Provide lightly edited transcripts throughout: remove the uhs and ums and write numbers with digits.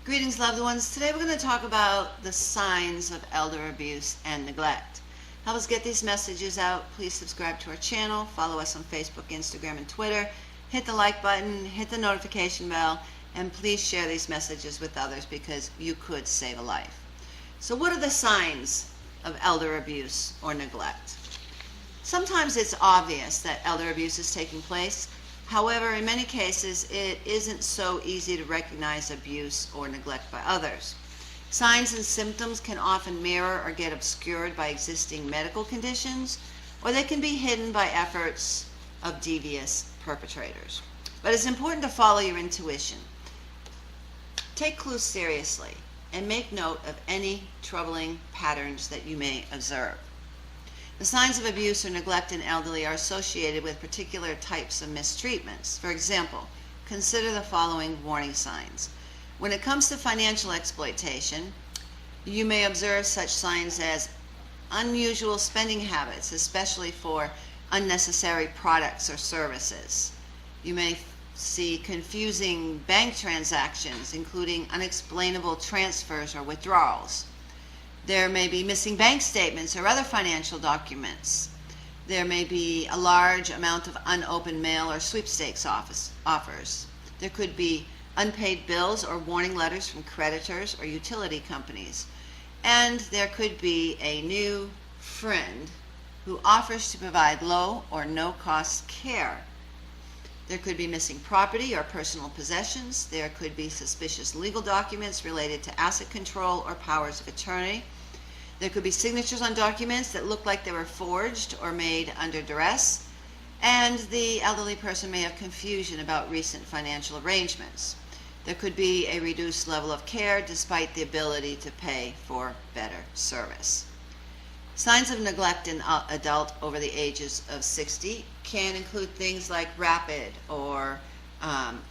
Greetings, loved ones. Today we're going to talk about the signs of elder abuse and neglect. Help us get these messages out. Please subscribe to our channel, follow us on Facebook, Instagram, and Twitter. Hit the like button, hit the notification bell, and please share these messages with others because you could save a life. So what are the signs of elder abuse or neglect? Sometimes it's obvious that elder abuse is taking place. However, in many cases, it isn't so easy to recognize abuse or neglect by others. Signs and symptoms can often mirror or get obscured by existing medical conditions, or they can be hidden by efforts of devious perpetrators. But it's important to follow your intuition. Take clues seriously and make note of any troubling patterns that you may observe. The signs of abuse or neglect in elderly are associated with particular types of mistreatments. For example, consider the following warning signs. When it comes to financial exploitation, you may observe such signs as unusual spending habits, especially for unnecessary products or services. You may see confusing bank transactions, including unexplainable transfers or withdrawals. There may be missing bank statements or other financial documents. There may be a large amount of unopened mail or sweepstakes offers. There could be unpaid bills or warning letters from creditors or utility companies. And there could be a new friend who offers to provide low or no-cost care. There could be missing property or personal possessions. There could be suspicious legal documents related to asset control or powers of attorney. There could be signatures on documents that look like they were forged or made under duress. And the elderly person may have confusion about recent financial arrangements. There could be a reduced level of care despite the ability to pay for better service. Signs of neglect in adult over the ages of 60 can include things like rapid or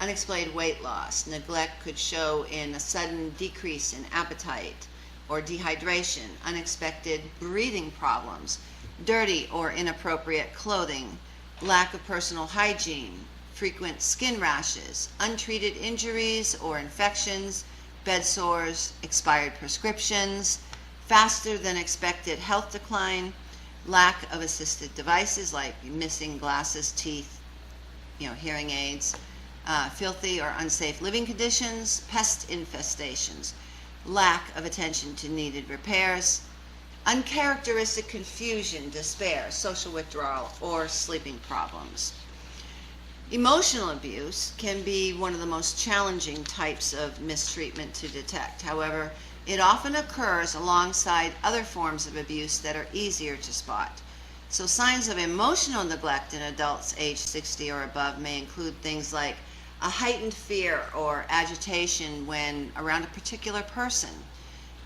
unexplained weight loss. Neglect could show in a sudden decrease in appetite or dehydration, unexpected breathing problems, dirty or inappropriate clothing, lack of personal hygiene, frequent skin rashes, untreated injuries or infections, bed sores, expired prescriptions, faster than expected health decline, lack of assisted devices like missing glasses, teeth, hearing aids, filthy or unsafe living conditions, pest infestations, lack of attention to needed repairs, uncharacteristic confusion, despair, social withdrawal, or sleeping problems. Emotional abuse can be one of the most challenging types of mistreatment to detect. However, it often occurs alongside other forms of abuse that are easier to spot. So signs of emotional neglect in adults age 60 or above may include things like a heightened fear or agitation when around a particular person,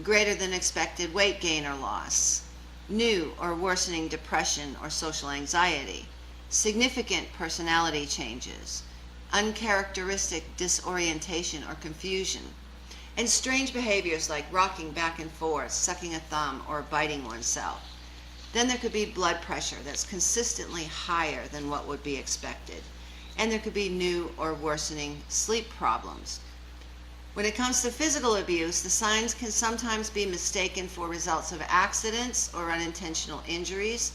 greater than expected weight gain or loss, new or worsening depression or social anxiety, significant personality changes, uncharacteristic disorientation or confusion, and strange behaviors like rocking back and forth, sucking a thumb, or biting oneself. Then there could be blood pressure that's consistently higher than what would be expected. And there could be new or worsening sleep problems. When it comes to physical abuse, the signs can sometimes be mistaken for results of accidents or unintentional injuries.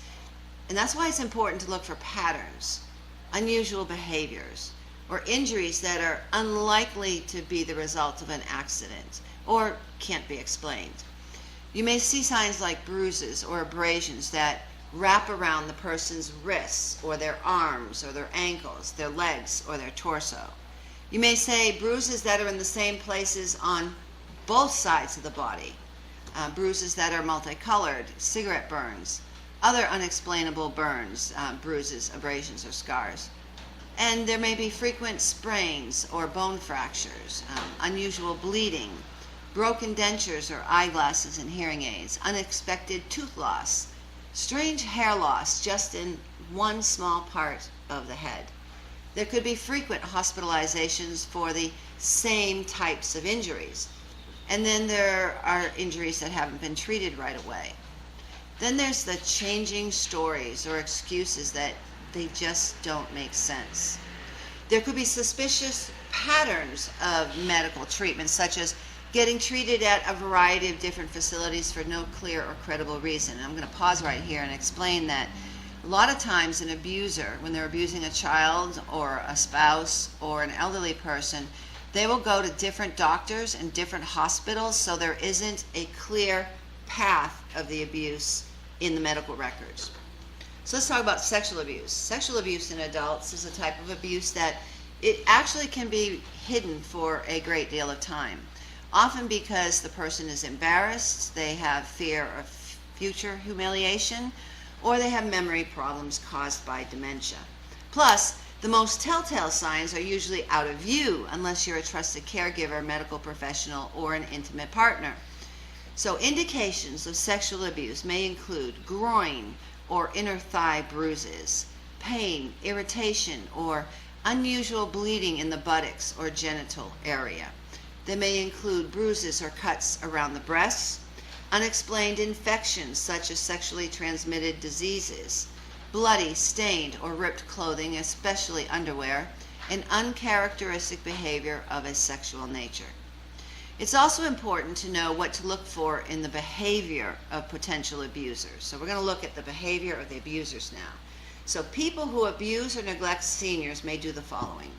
And that's why it's important to look for patterns, unusual behaviors, or injuries that are unlikely to be the result of an accident or can't be explained. You may see signs like bruises or abrasions that wrap around the person's wrists or their arms or their ankles, their legs or their torso. You may see bruises that are in the same places on both sides of the body, bruises that are multicolored, cigarette burns, other unexplainable burns, bruises, abrasions, or scars. And there may be frequent sprains or bone fractures, unusual bleeding, broken dentures or eyeglasses and hearing aids, unexpected tooth loss, strange hair loss just in one small part of the head. There could be frequent hospitalizations for the same types of injuries. And then there are injuries that haven't been treated right away. Then there's the changing stories or excuses that they just don't make sense. There could be suspicious patterns of medical treatment, such as getting treated at a variety of different facilities for no clear or credible reason. And I'm going to pause right here and explain that a lot of times an abuser, when they're abusing a child or a spouse or an elderly person, they will go to different doctors and different hospitals, so there isn't a clear path of the abuse in the medical records. So let's talk about sexual abuse. Sexual abuse in adults is a type of abuse that it actually can be hidden for a great deal of time. Often because the person is embarrassed, they have fear of future humiliation, or they have memory problems caused by dementia. Plus, the most telltale signs are usually out of view unless you're a trusted caregiver, medical professional, or an intimate partner. So indications of sexual abuse may include groin or inner thigh bruises, pain, irritation, or unusual bleeding in the buttocks or genital area. They may include bruises or cuts around the breasts, unexplained infections such as sexually transmitted diseases, bloody, stained, or ripped clothing, especially underwear, and uncharacteristic behavior of a sexual nature. It's also important to know what to look for in the behavior of potential abusers. So we're going to look at the behavior of the abusers now. So people who abuse or neglect seniors may do the following.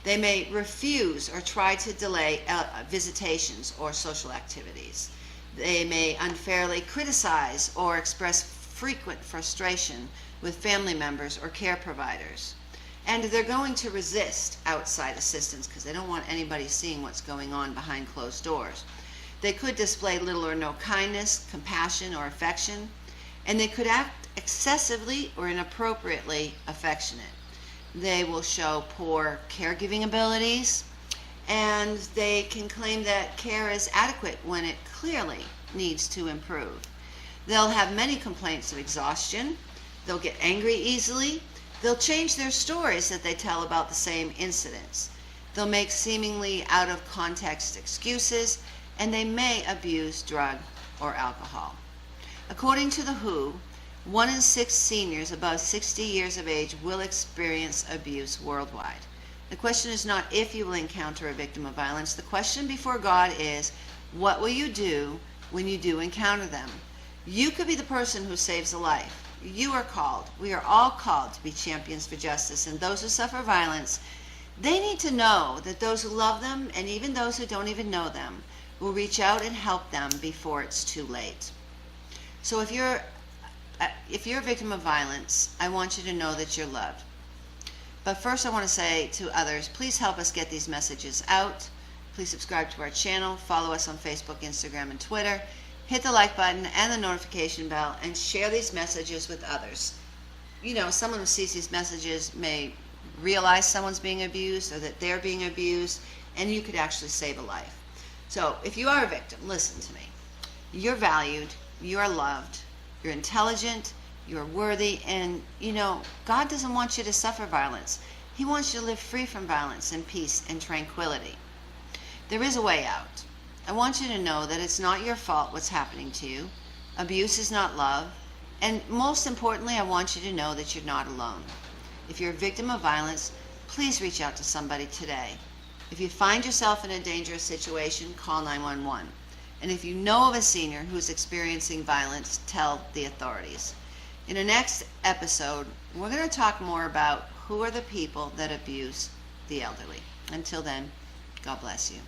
They may refuse or try to delay visitations or social activities. They may unfairly criticize or express frequent frustration with family members or care providers. And they're going to resist outside assistance because they don't want anybody seeing what's going on behind closed doors. They could display little or no kindness, compassion, or affection, and they could act excessively or inappropriately affectionate. They will show poor caregiving abilities, and they can claim that care is adequate when it clearly needs to improve. They'll have many complaints of exhaustion. They'll get angry easily. They'll change their stories that they tell about the same incidents. They'll make seemingly out of context excuses, and they may abuse drug or alcohol. According to the WHO, 1 in 6 seniors above 60 years of age will experience abuse worldwide. The question is not if you will encounter a victim of violence. The question before God is, what will you do when you do encounter them? You could be the person who saves a life. You are called. We are all called to be champions for justice. And those who suffer violence, they need to know that those who love them, and even those who don't even know them, will reach out and help them before it's too late. So if you're a victim of violence, I want you to know that you're loved. But first I want to say to others, please help us get these messages out. Please subscribe to our channel, follow us on Facebook, Instagram, and Twitter. Hit the like button and the notification bell, and share these messages with others. You know, someone who sees these messages may realize someone's being abused or that they're being abused, and you could actually save a life. So if you are a victim, listen to me. You're valued, you're loved, you're intelligent, you're worthy, and you know, God doesn't want you to suffer violence. He wants you to live free from violence in peace and tranquility. There is a way out. I want you to know that it's not your fault what's happening to you. Abuse is not love. And most importantly, I want you to know that you're not alone. If you're a victim of violence, please reach out to somebody today. If you find yourself in a dangerous situation, call 911. And if you know of a senior who's experiencing violence, tell the authorities. In the next episode, we're going to talk more about who are the people that abuse the elderly. Until then, God bless you.